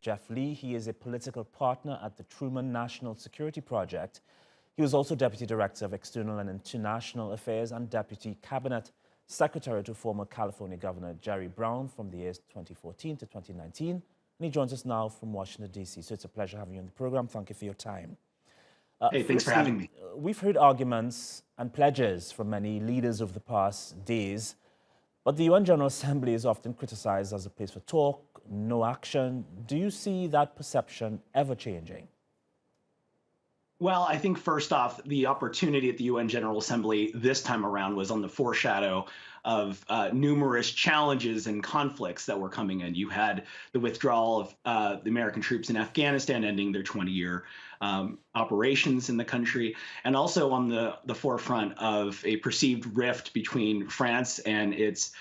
Jeff Lee. He is a political partner at the Truman National Security Project. He was also Deputy Director of External and International Affairs and Deputy Cabinet Secretary to former California Governor Jerry Brown from the years 2014 to 2019. And he joins us now from Washington, D.C. So it's a pleasure having you on the program. Thank you for your time. Hey, thanks for having me. We've heard arguments and pledges from many leaders over the past days, but the UN General Assembly is often criticized as a place for talk, no action. Do you see that perception ever changing? Well, I think first off, the opportunity at the UN General Assembly this time around was on the foreshadow of numerous challenges and conflicts that were coming in. You had the withdrawal of the American troops in Afghanistan ending their 20-year operations in the country, and also on the forefront of a perceived rift between France and its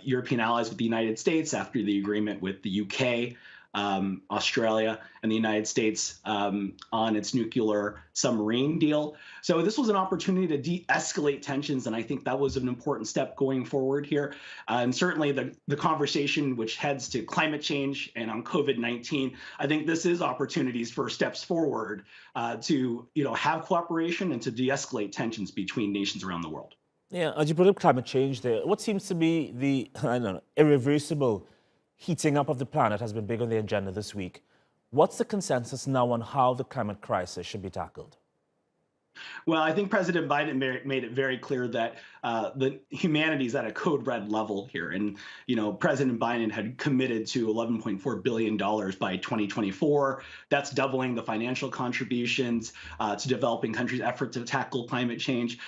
European allies with the United States after the agreement with the UK, Australia, and the United States on its nuclear submarine deal. So this was an opportunity to de-escalate tensions, and I think that was an important step going forward here. And certainly the conversation which heads to climate change and on COVID-19, I think this is opportunities for steps forward to have cooperation and to de-escalate tensions between nations around the world. Yeah, as you put up climate change there, what seems to be the, irreversible heating up of the planet has been big on the agenda this week. What's the consensus now on how the climate crisis should be tackled? Well, I think President Biden made it very clear that the humanity is at a code red level here. And, President Biden had committed to $11.4 billion by 2024. That's doubling the financial contributions to developing countries' effort to tackle climate change.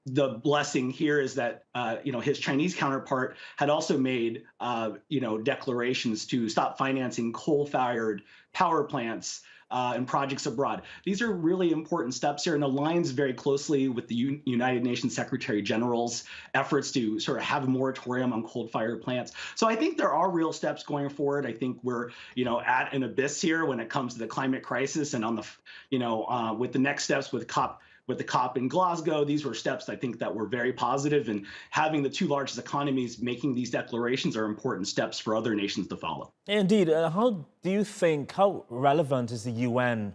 The blessing here is that, his Chinese counterpart had also made, declarations to stop financing coal-fired power plants and projects abroad. These are really important steps here and aligns very closely with the United Nations Secretary General's efforts to sort of have a moratorium on coal-fired plants. So I think there are real steps going forward. I think we're, at an abyss here when it comes to the climate crisis, and on the, with the next steps with the COP in Glasgow, these were steps I think that were very positive, and having the two largest economies making these declarations are important steps for other nations to follow. Indeed. How relevant is the UN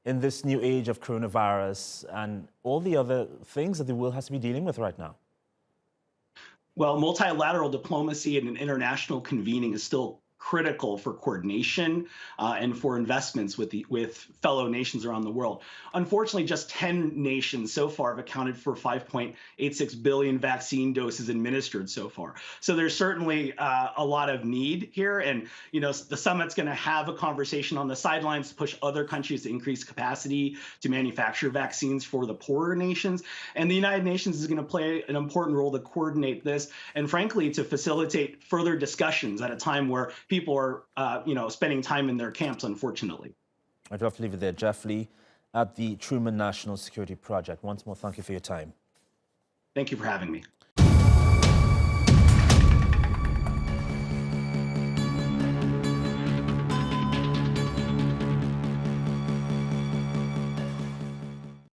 in this new age of coronavirus and all the other things that the world has to be dealing with right now? Well, multilateral diplomacy and international convening is still critical for coordination and for investments with fellow nations around the world. Unfortunately, just 10 nations so far have accounted for 5.86 billion vaccine doses administered so far. So there's certainly a lot of need here. And, the summit's going to have a conversation on the sidelines to push other countries to increase capacity to manufacture vaccines for the poorer nations. And the United Nations is going to play an important role to coordinate this and, frankly, to facilitate further discussions at a time where people are, spending time in their camps, unfortunately. I'd love to leave it there. Jeff Lee at the Truman National Security Project. Once more, thank you for your time. Thank you for having me.